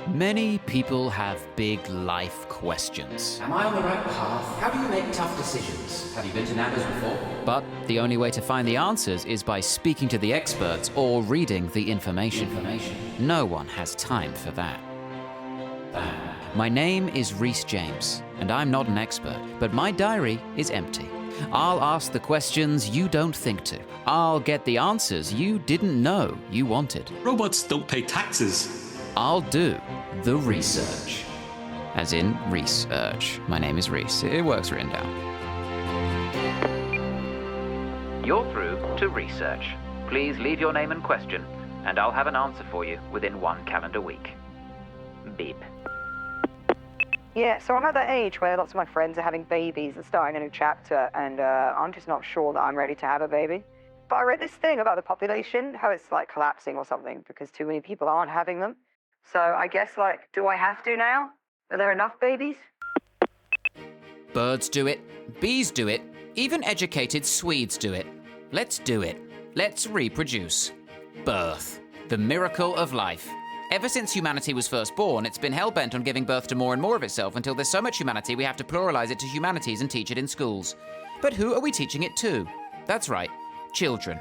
Many people have big life questions. Am I on the right path? How do you make tough decisions? Have you been to Nando's before? But the only way to find the answers is by speaking to the experts or reading the information. No one has time for that. My name is Rhys James, and I'm not an expert, but my diary is empty. I'll ask the questions you don't think to. I'll get the answers you didn't know you wanted. Robots don't pay taxes. I'll do the research. As in Rhysearch. My name is Rhys. It works written down. You're through to Rhysearch. Please leave your name and question, and I'll have an answer for you within 1 calendar week. Beep. Yeah, so I'm at that age where lots of my friends are having babies and starting a new chapter, and I'm just not sure that I'm ready to have a baby. But I read this thing about the population, how it's like collapsing or something because too many people aren't having them. So I guess, do I have to now? Are there enough babies? Birds do it, bees do it, even educated Swedes do it. Let's do it. Let's reproduce. Birth. The miracle of life. Ever since humanity was first born, it's been hell-bent on giving birth to more and more of itself until there's so much humanity we have to pluralize it to humanities and teach it in schools. But who are we teaching it to? That's right, children.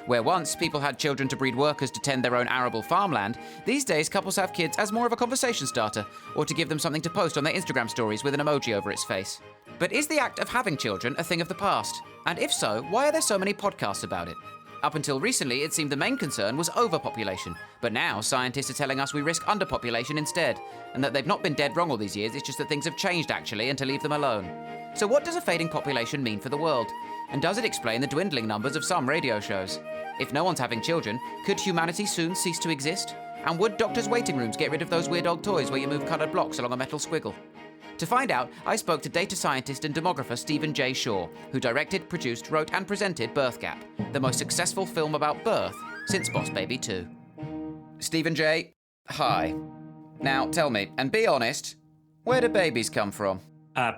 Where once people had children to breed workers to tend their own arable farmland, these days couples have kids as more of a conversation starter, or to give them something to post on their Instagram stories with an emoji over its face. But is the act of having children a thing of the past? And if so, why are there so many podcasts about it? Up until recently, it seemed the main concern was overpopulation. But now, scientists are telling us we risk underpopulation instead, and that they've not been dead wrong all these years, it's just that things have changed actually, and to leave them alone. So what does a fading population mean for the world? And does it explain the dwindling numbers of some radio shows? If no one's having children, could humanity soon cease to exist? And would doctors' waiting rooms get rid of those weird old toys where you move coloured blocks along a metal squiggle? To find out, I spoke to data scientist and demographer Stephen J. Shaw, who directed, produced, wrote and presented Birth Gap, the most successful film about birth since Boss Baby 2. Stephen J., hi. Now tell me, and be honest, where do babies come from?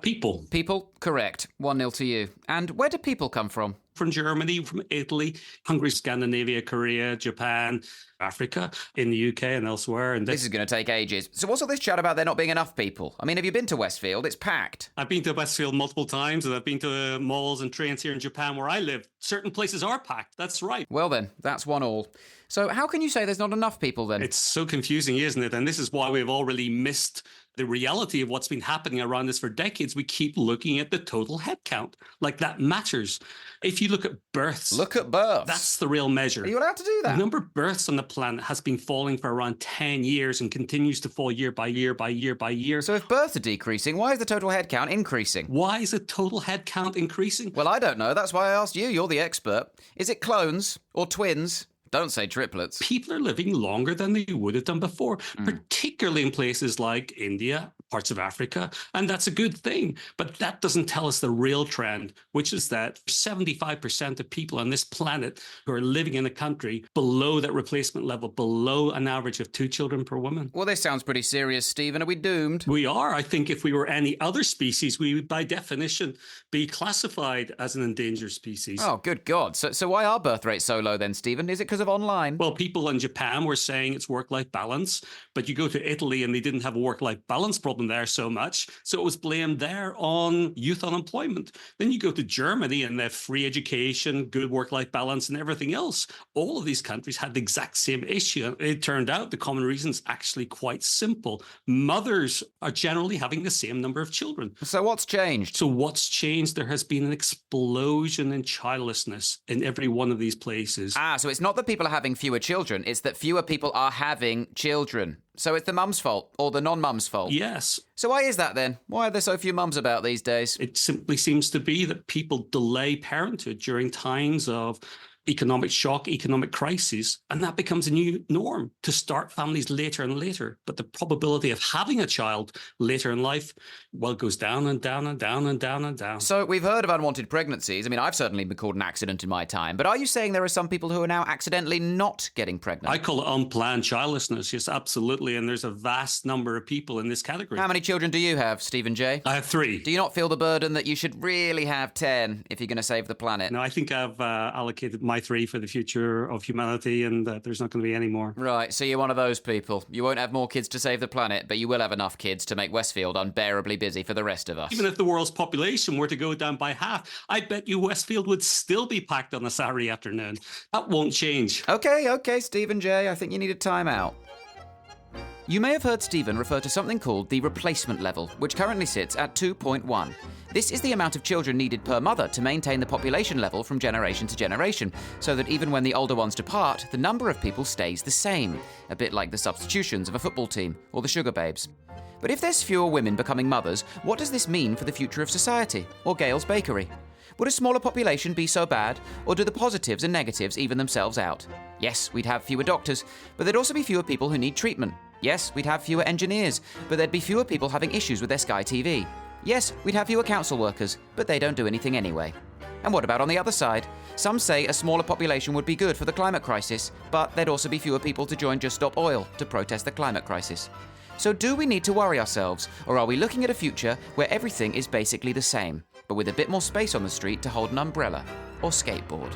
People. People? Correct. 1-0 to you. And where do people come from? From Germany, from Italy, Hungary, Scandinavia, Korea, Japan, Africa, in the UK and elsewhere. And this is going to take ages. So what's all this chat about there not being enough people? I mean, have you been to Westfield? It's packed. I've been to Westfield multiple times, and I've been to malls and trains here in Japan where I live. Certain places are packed. That's right. Well then, that's 1-1. So how can you say there's not enough people then? It's so confusing, isn't it? And this is why we've all really missed the reality of what's been happening around this for decades. We keep looking at the total head count. Like, that matters. If you look at births. Look at births. That's the real measure. Are you allowed to do that? The number of births on the planet has been falling for around 10 years and continues to fall year by year by year by year. So if births are decreasing, why is the total head count increasing? Why is the total head count increasing? Well, I don't know. That's why I asked you. You're the expert. Is it clones or twins? Don't say triplets. People are living longer than they would have done before, particularly in places like India, parts of Africa, and that's a good thing. But that doesn't tell us the real trend, which is that 75% of people on this planet who are living in a country below that replacement level, below an average of 2 children per woman. Well, this sounds pretty serious, Stephen. Are we doomed? We are. I think if we were any other species, we would, by definition, be classified as an endangered species. Oh, good God. So why are birth rates so low then, Stephen? Is it because of online? Well, people in Japan were saying it's work-life balance, but you go to Italy and they didn't have a work-life balance problem there so much, so it was blamed there on youth unemployment. Then you go to Germany and they have free education, good work-life balance and everything else. All of these countries had the exact same issue. It turned out the common reason is actually quite simple. Mothers are generally having the same number of children. So what's changed? So what's changed? There has been an explosion in childlessness in every one of these places. So it's not that people are having fewer children, it's that fewer people are having children. So it's the mum's fault, or the non-mum's fault? Yes. So why is that then? Why are there so few mums about these days? It simply seems to be that people delay parenthood during times of economic shock, economic crises, and that becomes a new norm to start families later and later. But the probability of having a child later in life, well, goes down and down and down and down and down. So we've heard of unwanted pregnancies. I mean, I've certainly been called an accident in my time, but are you saying there are some people who are now accidentally not getting pregnant? I call it unplanned childlessness, yes, absolutely, and there's a vast number of people in this category. How many children do you have, Stephen J? I have 3. Do you not feel the burden that you should really have 10 if you're going to save the planet? No, I think I've allocated my three for the future of humanity, and there's not going to be any more. Right, so you're one of those people. You won't have more kids to save the planet, but you will have enough kids to make Westfield unbearably busy for the rest of us. Even if the world's population were to go down by half, I bet you Westfield would still be packed on a Saturday afternoon. That won't change. Okay, Stephen J., I think you need a timeout. You may have heard Stephen refer to something called the replacement level, which currently sits at 2.1. This is the amount of children needed per mother to maintain the population level from generation to generation, so that even when the older ones depart, the number of people stays the same, a bit like the substitutions of a football team or the sugar babes. But if there's fewer women becoming mothers, what does this mean for the future of society, or Gale's Bakery? Would a smaller population be so bad, or do the positives and negatives even themselves out? Yes, we'd have fewer doctors, but there'd also be fewer people who need treatment. Yes, we'd have fewer engineers, but there'd be fewer people having issues with their Sky TV. Yes, we'd have fewer council workers, but they don't do anything anyway. And what about on the other side? Some say a smaller population would be good for the climate crisis, but there'd also be fewer people to join Just Stop Oil to protest the climate crisis. So do we need to worry ourselves, or are we looking at a future where everything is basically the same, but with a bit more space on the street to hold an umbrella or skateboard?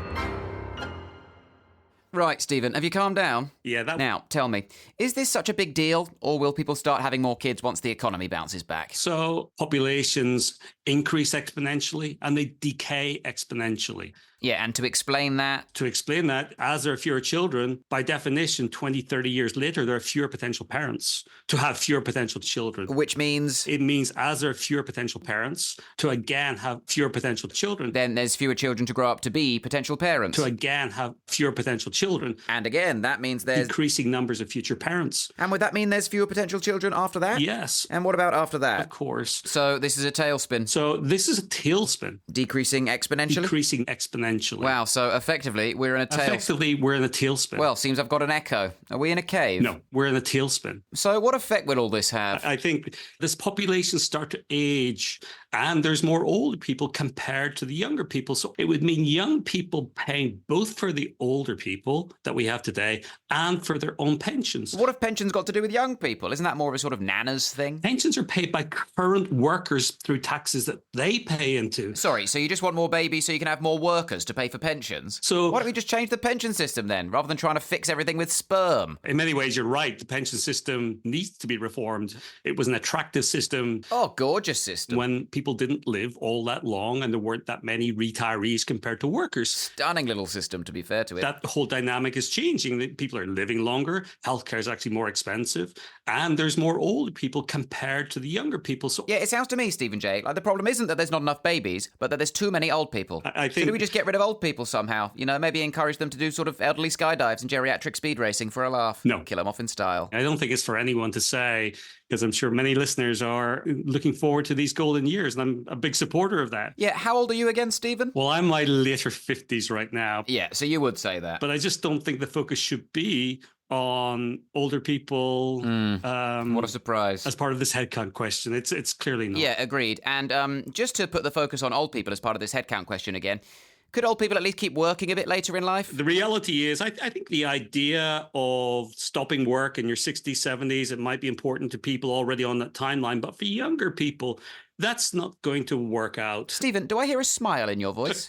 Right, Stephen, have you calmed down? Yeah, Now, tell me, is this such a big deal, or will people start having more kids once the economy bounces back? So populations increase exponentially and they decay exponentially. Yeah, and to explain that... To explain that, as there are fewer children, by definition, 20, 30 years later, there are fewer potential parents to have fewer potential children. Which means... It means as there are fewer potential parents to again have fewer potential children. Then there's fewer children to grow up to be potential parents. To again have fewer potential children. And again, that means there's... Decreasing numbers of future parents. And would that mean there's fewer potential children after that? Yes. And what about after that? Of course. So this is a tailspin. So this is a tailspin. Decreasing exponentially? Decreasing exponentially. Wow, so effectively, we're in a tailspin. Effectively, we're in a tailspin. Well, seems I've got an echo. Are we in a cave? No, we're in a tailspin. So what effect will all this have? I think this population start to age and there's more older people compared to the younger people. So it would mean young people paying both for the older people that we have today and for their own pensions. What have pensions got to do with young people? Isn't that more of a sort of nanas thing? Pensions are paid by current workers through taxes that they pay into. Sorry, so you just want more babies so you can have more workers to pay for pensions? So why don't we just change the pension system then, rather than trying to fix everything with sperm? In many ways, you're right. The pension system needs to be reformed. It was an attractive system. Oh, gorgeous system. When people didn't live all that long and there weren't that many retirees compared to workers. Stunning little system, to be fair to it. That whole dynamic is changing. People are living longer. Healthcare is actually more expensive. And there's more older people compared to the younger people. So yeah, it sounds to me, Stephen J., like the problem isn't that there's not enough babies, but that there's too many old people. I think... So do we just get rid of old people somehow? You know, maybe encourage them to do sort of elderly skydives and geriatric speed racing for a laugh? No. Kill them off in style. I don't think it's for anyone to say, because I'm sure many listeners are looking forward to these golden years, and I'm a big supporter of that. Yeah, how old are you again, Stephen? Well, I'm my later 50s right now. Yeah, so you would say that. But I just don't think the focus should be on older people. What a surprise. As part of this headcount question. It's clearly not. Yeah, agreed. And just to put the focus on old people as part of this headcount question again, could old people at least keep working a bit later in life? The reality is, I think the idea of stopping work in your 60s, 70s, it might be important to people already on that timeline. But for younger people, that's not going to work out. Stephen, do I hear a smile in your voice?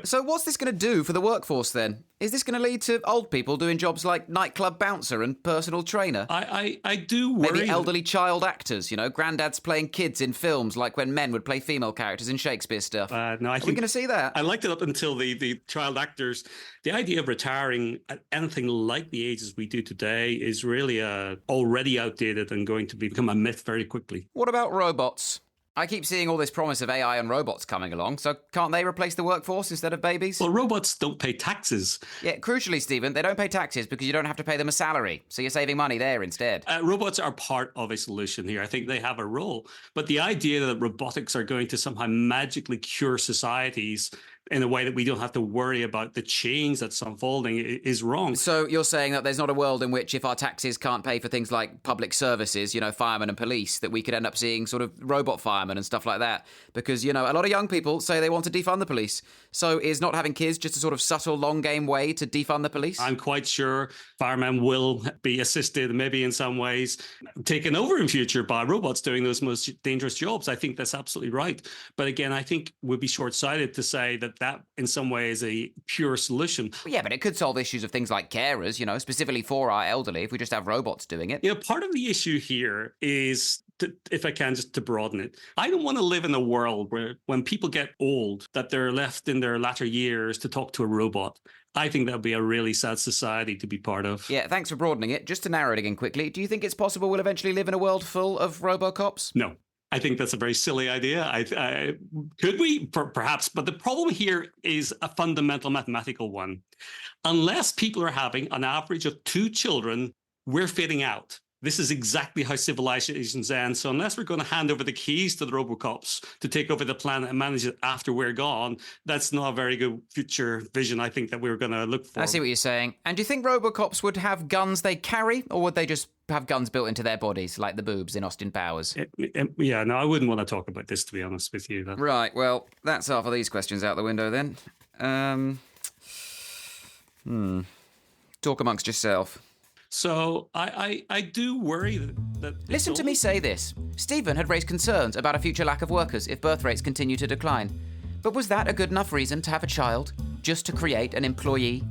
So what's this going to do for the workforce then? Is this going to lead to old people doing jobs like nightclub bouncer and personal trainer? I do worry. Maybe elderly child actors, you know, granddads playing kids in films like when men would play female characters in Shakespeare stuff. No, Are we going to see that? I liked it up until the child actors. The idea of retiring at anything like the ages we do today is really already outdated and going to become a myth very quickly. What about robots? I keep seeing all this promise of AI and robots coming along, so can't they replace the workforce instead of babies? Well, robots don't pay taxes. Yeah, crucially, Stephen, they don't pay taxes because you don't have to pay them a salary, so you're saving money there instead. Robots are part of a solution here. I think they have a role. But the idea that robotics are going to somehow magically cure societies in a way that we don't have to worry about the change that's unfolding is wrong. So you're saying that there's not a world in which if our taxes can't pay for things like public services, you know, firemen and police, that we could end up seeing sort of robot firemen and stuff like that? Because, you know, a lot of young people say they want to defund the police. So is not having kids just a sort of subtle long game way to defund the police? I'm quite sure firemen will be assisted, maybe in some ways, taken over in future by robots doing those most dangerous jobs. I think that's absolutely right. But again, I think we'd be short-sighted to say that that in some way is a pure solution. Well, yeah, but it could solve issues of things like carers, specifically for our elderly, if we just have robots doing it. Part of the issue here is, if I can, just to broaden it, I don't want to live in a world where when people get old, that they're left in their latter years to talk to a robot. I think that would be a really sad society to be part of. Yeah, thanks for broadening it. Just to narrow it again quickly, do you think it's possible we'll eventually live in a world full of robocops? No. I think that's a very silly idea. Could we? Perhaps. But the problem here is a fundamental mathematical one. Unless people are having an average of 2 children, we're fading out. This is exactly how civilizations end. So unless we're going to hand over the keys to the Robocops to take over the planet and manage it after we're gone, that's not a very good future vision, I think, that we're going to look for. I see what you're saying. And do you think Robocops would have guns they carry, or would they just have guns built into their bodies, like the boobs in Austin Powers? Yeah, no, I wouldn't want to talk about this, to be honest with you. Right, well, that's half of these questions out the window then. Talk amongst yourself. So I do worry that... Listen to me say this. Stephen had raised concerns about a future lack of workers if birth rates continue to decline. But was that a good enough reason to have a child? Just to create an employee?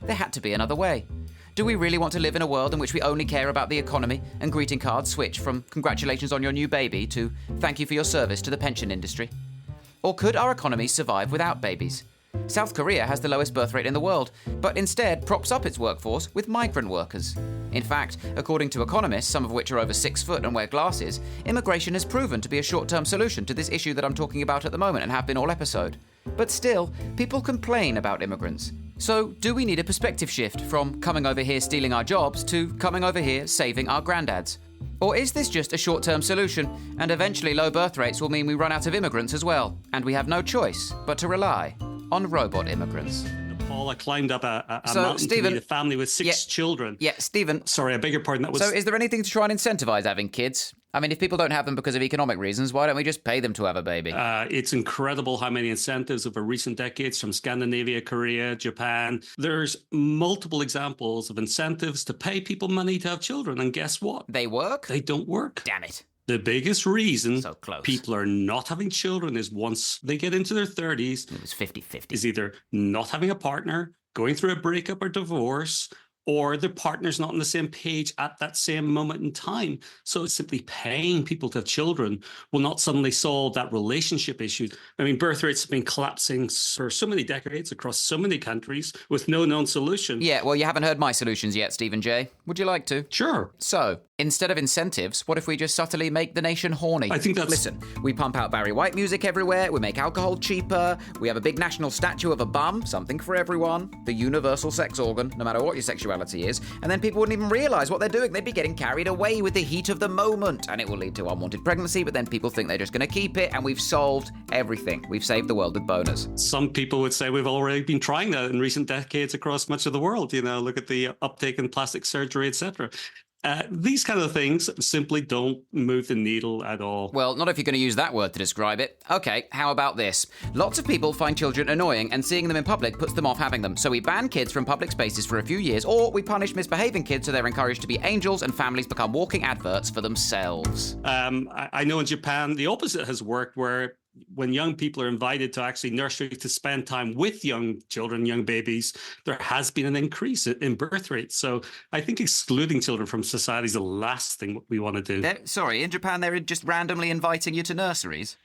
There had to be another way. Do we really want to live in a world in which we only care about the economy and greeting cards switch from congratulations on your new baby to thank you for your service to the pension industry? Or could our economy survive without babies? South Korea has the lowest birth rate in the world, but instead props up its workforce with migrant workers. In fact, according to economists, some of which are over 6 foot and wear glasses, immigration has proven to be a short-term solution to this issue that I'm talking about at the moment and have been all episode. But still, people complain about immigrants. So, do we need a perspective shift from coming over here stealing our jobs to coming over here saving our granddads? Or is this just a short-term solution, and eventually low birth rates will mean we run out of immigrants as well, and we have no choice but to rely on robot immigrants? Paul, I climbed up a mountain to meet a family with 6 children. Yeah, Stephen. Sorry, I beg your pardon. So is there anything to try and incentivize having kids? I mean, if people don't have them because of economic reasons, why don't we just pay them to have a baby? It's incredible how many incentives over recent decades from Scandinavia, Korea, Japan. There's multiple examples of incentives to pay people money to have children. And guess what? They work? They don't work. Damn it. The biggest reason so close. People are not having children is once they get into their 30s. It was 50-50. Is either not having a partner, going through a breakup or divorce, or their partner's not on the same page at that same moment in time. So it's simply paying people to have children will not suddenly solve that relationship issue. I mean, birth rates have been collapsing for so many decades across so many countries with no known solution. Yeah, well, you haven't heard my solutions yet, Stephen J. Would you like to? Sure. So, instead of incentives, what if we just subtly make the nation horny? I think that's... Listen, we pump out Barry White music everywhere, we make alcohol cheaper, we have a big national statue of a bum, something for everyone, the universal sex organ, no matter what your sexuality is, and then people wouldn't even realise what they're doing. They'd be getting carried away with the heat of the moment, and it will lead to unwanted pregnancy, but then people think they're just going to keep it, and we've solved everything. We've saved the world with boners. Some people would say we've already been trying that in recent decades across much of the world. Look at the uptake in plastic surgery, etc. These kind of things simply don't move the needle at all. Well, not if you're going to use that word to describe it. Okay, how about this? Lots of people find children annoying, and seeing them in public puts them off having them. So we ban kids from public spaces for a few years, or we punish misbehaving kids so they're encouraged to be angels and families become walking adverts for themselves. I know in Japan the opposite has worked, where when young people are invited to actually nurseries to spend time with young children, young babies, there has been an increase in birth rates. So I think excluding children from society is the last thing we want to do. Sorry, in Japan, they're just randomly inviting you to nurseries?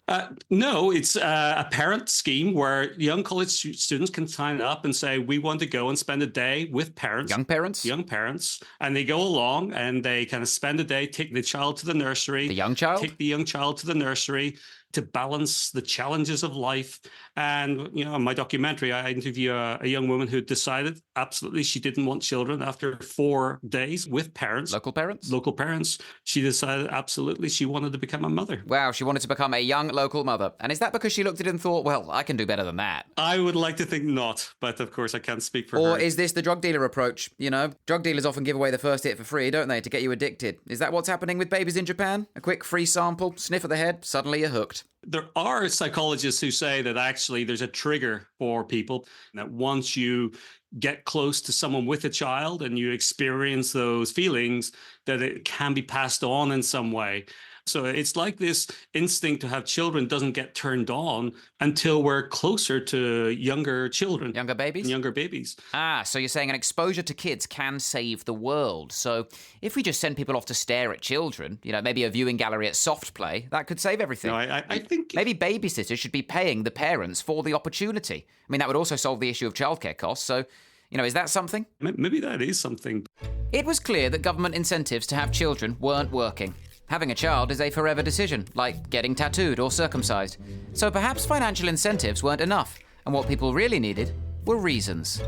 No, it's a parent scheme where young college students can sign up and say, we want to go and spend a day with parents. Young parents? Young parents. And they go along and they kind of spend a day, take the child to the nursery. The young child? Take the young child to the nursery to balance the challenges of life. And, in my documentary, I interview a young woman who decided absolutely she didn't want children after 4 days with parents. Local parents? Local parents. She decided absolutely she wanted to become a mother. Wow, she wanted to become a young local mother. And is that because she looked at it and thought, well, I can do better than that? I would like to think not, but of course I can't speak for her. Or is this the drug dealer approach? Drug dealers often give away the first hit for free, don't they, to get you addicted? Is that what's happening with babies in Japan? A quick free sample, sniff of the head, suddenly you're hooked. There are psychologists who say that actually there's a trigger for people. That once you get close to someone with a child and you experience those feelings, that it can be passed on in some way. So it's like this instinct to have children doesn't get turned on until we're closer to younger children. Younger babies? Younger babies. So you're saying an exposure to kids can save the world. So if we just send people off to stare at children, maybe a viewing gallery at Soft Play, that could save everything. No, I think... Maybe babysitters should be paying the parents for the opportunity. I mean, that would also solve the issue of childcare costs. So, is that something? Maybe that is something. It was clear that government incentives to have children weren't working. Having a child is a forever decision, like getting tattooed or circumcised. So perhaps financial incentives weren't enough, and what people really needed were reasons.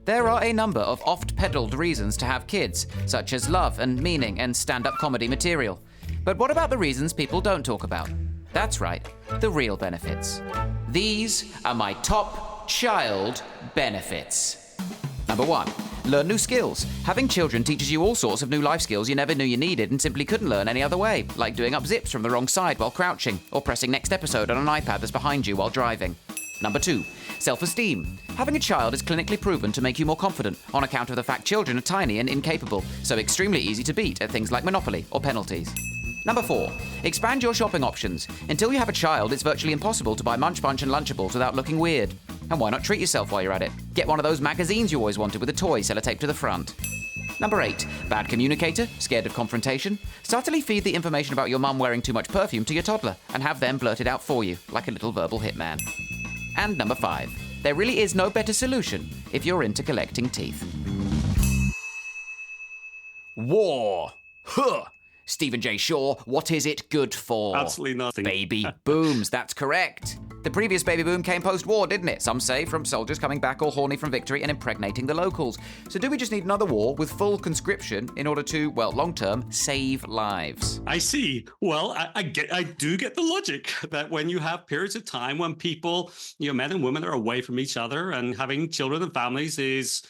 There are a number of oft-peddled reasons to have kids, such as love and meaning and stand-up comedy material. But what about the reasons people don't talk about? That's right, the real benefits. These are my top child benefits. Number 1. Learn new skills. Having children teaches you all sorts of new life skills you never knew you needed and simply couldn't learn any other way, like doing up zips from the wrong side while crouching, or pressing next episode on an iPad that's behind you while driving. Number 2. Self-esteem. Having a child is clinically proven to make you more confident on account of the fact children are tiny and incapable, so extremely easy to beat at things like Monopoly or penalties. Number 4. Expand your shopping options. Until you have a child, it's virtually impossible to buy Munch Bunch and Lunchables without looking weird. And why not treat yourself while you're at it? Get one of those magazines you always wanted with a toy sellotaped to the front. Number 8. Bad communicator? Scared of confrontation? Subtly feed the information about your mum wearing too much perfume to your toddler and have them blurt it out for you, like a little verbal hitman. And number 5. There really is no better solution if you're into collecting teeth. War. Huh. Stephen J. Shaw, what is it good for? Absolutely nothing. Baby booms, that's correct. The previous baby boom came post-war, didn't it? Some say from soldiers coming back all horny from victory and impregnating the locals. So do we just need another war with full conscription in order to, long-term, save lives? I see. Well, I do get the logic that when you have periods of time when people, men and women are away from each other and having children and families is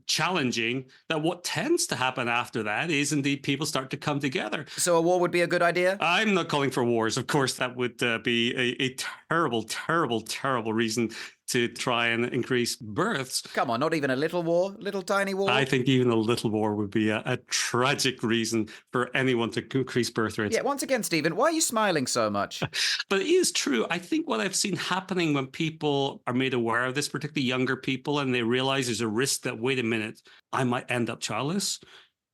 challenging, that what tends to happen after that is indeed people start to come together. So a war would be a good idea? I'm not calling for wars. Of course, that would be a terrible, terrible, terrible reason to try and increase births. Come on, not even a little war? Little tiny war? I think even a little war would be a tragic reason for anyone to increase birth rates. Yeah, once again, Stephen, why are you smiling so much? But it is true. I think what I've seen happening when people are made aware of this, particularly younger people, and they realize there's a risk that, wait a minute, I might end up childless,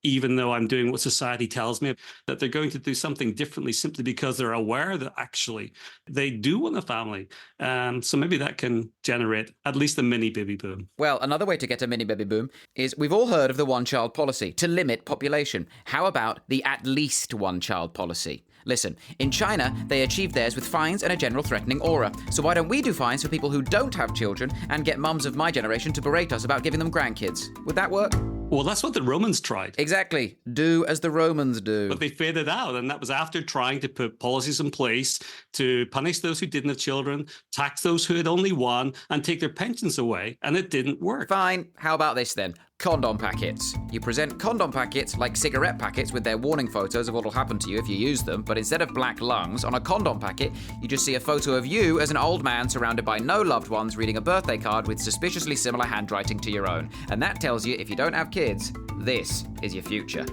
even though I'm doing what society tells me, that they're going to do something differently simply because they're aware that actually they do want a family. So maybe that can generate at least a mini baby boom. Well, another way to get a mini baby boom is we've all heard of the one-child policy to limit population. How about the at least one-child policy? Listen, in China, they achieved theirs with fines and a general threatening aura. So why don't we do fines for people who don't have children and get mums of my generation to berate us about giving them grandkids? Would that work? Well, that's what the Romans tried. Exactly. Do as the Romans do. But they faded out, and that was after trying to put policies in place to punish those who didn't have children, tax those who had only one, and take their pensions away, and it didn't work. Fine. How about this then? Condom packets. You present condom packets like cigarette packets with their warning photos of what will happen to you if you use them, but instead of black lungs, on a condom packet, you just see a photo of you as an old man surrounded by no loved ones reading a birthday card with suspiciously similar handwriting to your own. And that tells you if you don't have kids, this is your future.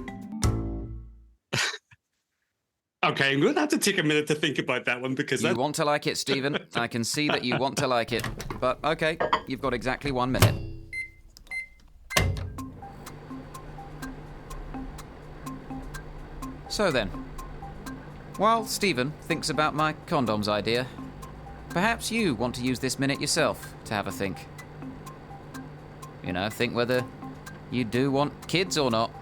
Okay, I'm going to have to take a minute to think about that one because You want to like it, Stephen. I can see that you want to like it. But okay, you've got exactly 1 minute. So then, while Stephen thinks about my condoms idea, perhaps you want to use this minute yourself to have a think. Think whether you do want kids or not.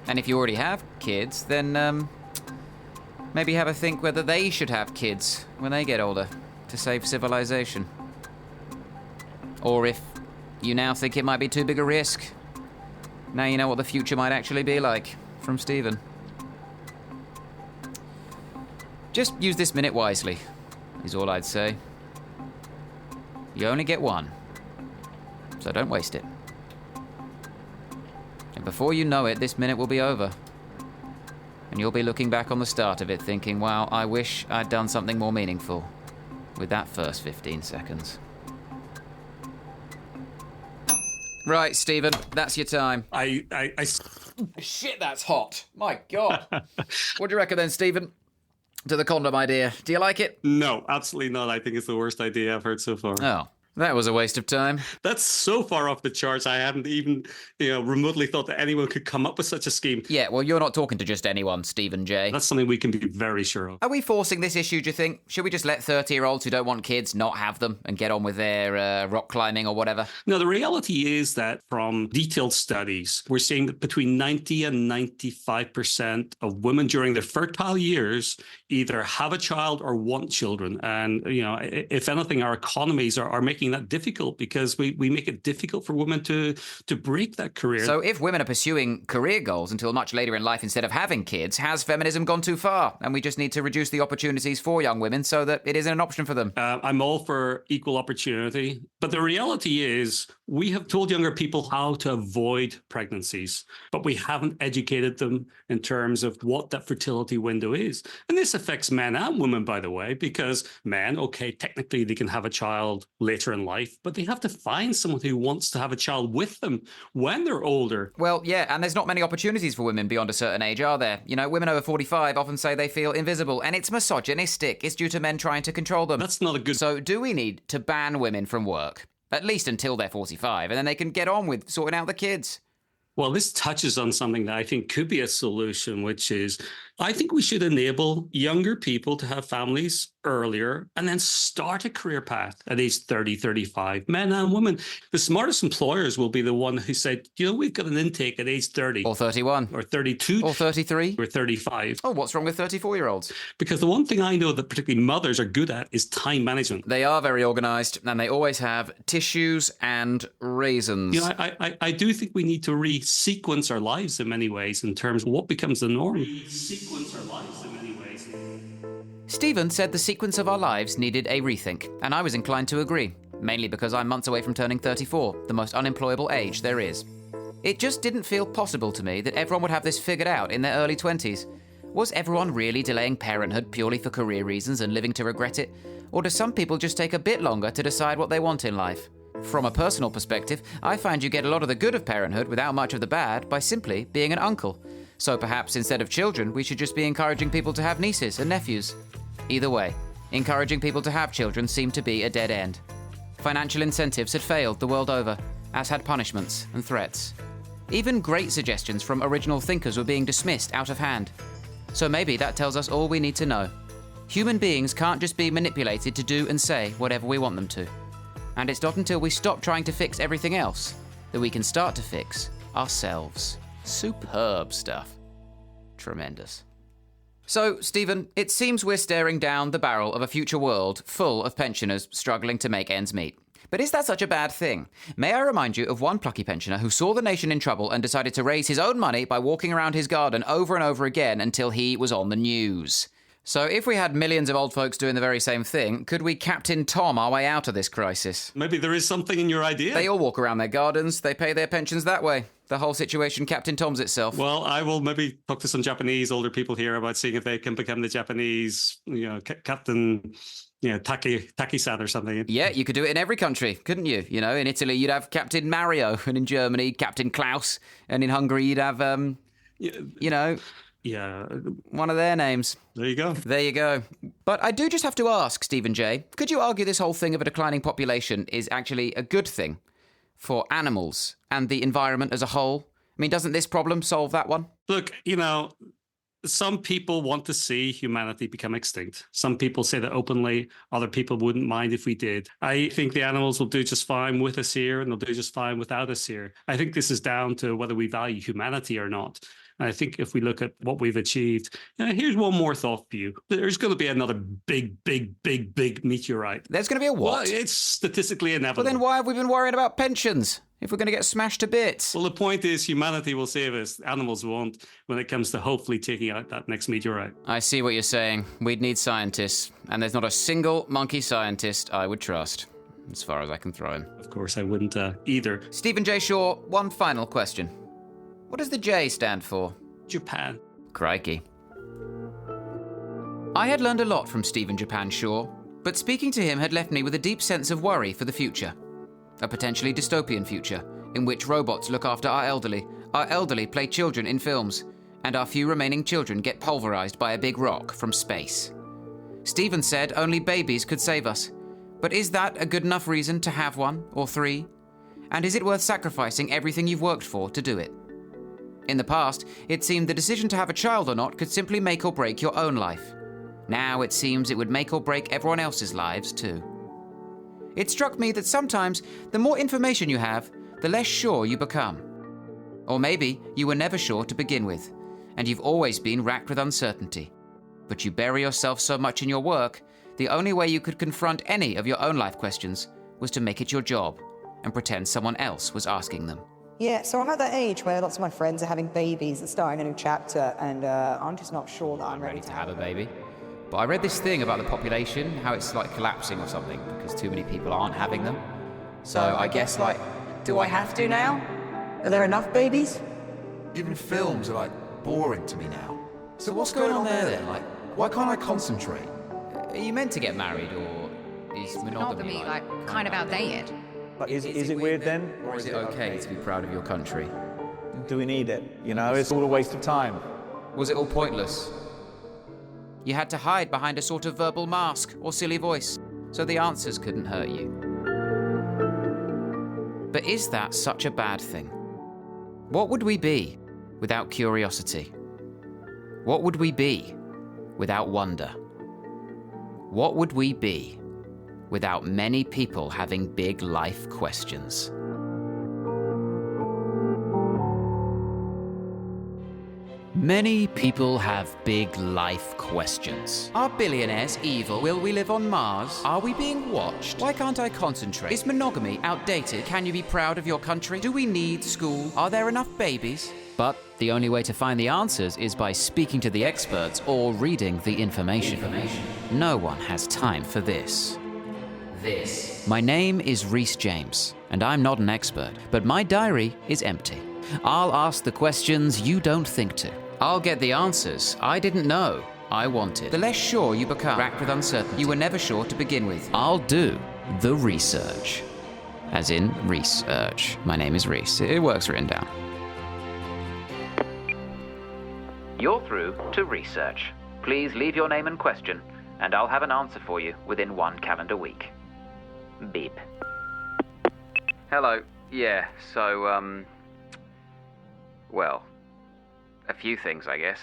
And if you already have kids, then maybe have a think whether they should have kids when they get older to save civilization. Or if you now think it might be too big a risk, now you know what the future might actually be like. From Stephen. Just use this minute wisely, is all I'd say. You only get one, so don't waste it. And before you know it, this minute will be over. And you'll be looking back on the start of it thinking, wow, I wish I'd done something more meaningful with that first 15 seconds. Right, Stephen, that's your time. I Shit, that's hot. My God. What do you reckon then, Stephen? To the condom idea. Do you like it? No, absolutely not. I think it's the worst idea I've heard so far. Oh, that was a waste of time. That's so far off the charts. I hadn't even, remotely thought that anyone could come up with such a scheme. Yeah, well, you're not talking to just anyone, Stephen J. That's something we can be very sure of. Are we forcing this issue, do you think? Should we just let 30-year-olds who don't want kids not have them and get on with their rock climbing or whatever? No, the reality is that from detailed studies, we're seeing that between 90 and 95% of women during their fertile years either have a child or want children. And, if anything, our economies are making that difficult because we make it difficult for women to break that career. So if women are pursuing career goals until much later in life instead of having kids, has feminism gone too far? And we just need to reduce the opportunities for young women so that it isn't an option for them. I'm all for equal opportunity. But the reality is we have told younger people how to avoid pregnancies, but we haven't educated them in terms of what that fertility window is. And this affects men and women, by the way, because men, okay, technically they can have a child later in life, but they have to find someone who wants to have a child with them when they're older. Well, yeah, and there's not many opportunities for women beyond a certain age, are there? Women over 45 often say they feel invisible, and it's misogynistic. It's due to men trying to control them. That's not a good... So do we need to ban women from work? At least until they're 45, and then they can get on with sorting out the kids. Well, this touches on something that I think could be a solution, which is I think we should enable younger people to have families earlier and then start a career path at age 30, 35, men and women. The smartest employers will be the one who said, we've got an intake at age 30. Or 31. Or 32. Or 33. Or 35. Oh, what's wrong with 34-year-olds? Because the one thing I know that particularly mothers are good at is time management. They are very organised, and they always have tissues and raisins. I do think we need to re-sequence our lives in many ways in terms of what becomes the norm. Our lives in many ways. Stephen said the sequence of our lives needed a rethink, and I was inclined to agree, mainly because I'm months away from turning 34, the most unemployable age there is. It just didn't feel possible to me that everyone would have this figured out in their early 20s. Was everyone really delaying parenthood purely for career reasons and living to regret it? Or do some people just take a bit longer to decide what they want in life? From a personal perspective, I find you get a lot of the good of parenthood without much of the bad by simply being an uncle. So perhaps instead of children, we should just be encouraging people to have nieces and nephews. Either way, encouraging people to have children seemed to be a dead end. Financial incentives had failed the world over, as had punishments and threats. Even great suggestions from original thinkers were being dismissed out of hand. So maybe that tells us all we need to know. Human beings can't just be manipulated to do and say whatever we want them to. And it's not until we stop trying to fix everything else that we can start to fix ourselves. Superb stuff. Tremendous. So, Stephen, it seems we're staring down the barrel of a future world full of pensioners struggling to make ends meet. But is that such a bad thing? May I remind you of one plucky pensioner who saw the nation in trouble and decided to raise his own money by walking around his garden over and over again until he was on the news. So if we had millions of old folks doing the very same thing, could we Captain Tom our way out of this crisis? Maybe there is something in your idea. They all walk around their gardens, they pay their pensions that way. The whole situation Captain Tom's itself. Well, I will maybe talk to some Japanese older people here about seeing if they can become the Japanese, Captain, Taki-san or something. Yeah, you could do it in every country, couldn't you? In Italy you'd have Captain Mario, and in Germany Captain Klaus, and in Hungary you'd have, Yeah. one of their names. There you go. There you go. But I do just have to ask, Stephen J., could you argue this whole thing of a declining population is actually a good thing for animals and the environment as a whole? I mean, doesn't this problem solve that one? Look, some people want to see humanity become extinct. Some people say that openly. Other people wouldn't mind if we did. I think the animals will do just fine with us here, and they'll do just fine without us here. I think this is down to whether we value humanity or not. And I think if we look at what we've achieved, here's one more thought for you. There's going to be another big meteorite. There's going to be a what? Well, it's statistically inevitable. Well, then why have we been worrying about pensions if we're going to get smashed to bits? Well, the point is humanity will save us. Animals won't when it comes to hopefully taking out that next meteorite. I see what you're saying. We'd need scientists. And there's not a single monkey scientist I would trust, as far as I can throw him. Of course, I wouldn't either. Stephen J. Shaw, one final question. What does the J stand for? Japan. Crikey. I had learned a lot from Stephen Japan Shaw, but speaking to him had left me with a deep sense of worry for the future. A potentially dystopian future, in which robots look after our elderly play children in films, and our few remaining children get pulverized by a big rock from space. Stephen said only babies could save us. But is that a good enough reason to have one or three? And is it worth sacrificing everything you've worked for to do it? In the past, it seemed the decision to have a child or not could simply make or break your own life. Now it seems it would make or break everyone else's lives too. It struck me that sometimes the more information you have, the less sure you become. Or maybe you were never sure to begin with, and you've always been racked with uncertainty. But you bury yourself so much in your work, the only way you could confront any of your own life questions was to make it your job and pretend someone else was asking them. Yeah, so I'm at that age where lots of my friends are having babies and starting a new chapter, and I'm just not sure that I'm ready to have a baby. But I read this thing about the population, how it's like collapsing or something because too many people aren't having them. So I guess do I have to now? Are there enough babies? Even films are boring to me now. So what's going on there then? Why can't I concentrate? Are you meant to get married, or is monogamy kind of outdated? Is it weird then? Or is it okay to be proud of your country? Do we need it? It's all a waste of time. Was it all pointless? You had to hide behind a sort of verbal mask or silly voice, so the answers couldn't hurt you. But is that such a bad thing? What would we be without curiosity? What would we be without wonder? What would we be without many people having big life questions? Many people have big life questions. Are billionaires evil? Will we live on Mars? Are we being watched? Why can't I concentrate? Is monogamy outdated? Can you be proud of your country? Do we need school? Are there enough babies? But the only way to find the answers is by speaking to the experts or reading the information. No one has time for this. My name is Rhys James, and I'm not an expert, but my diary is empty. I'll ask the questions you don't think to. I'll get the answers I didn't know I wanted. The less sure you become, racked with uncertainty, you were never sure to begin with. I'll do the research. As in Rhysearch. My name is Rhys. It works written down. You're through to Rhysearch. Please leave your name and question, and I'll have an answer for you within 1 calendar week. Beep. Hello. Yeah, so, well, a few things, I guess.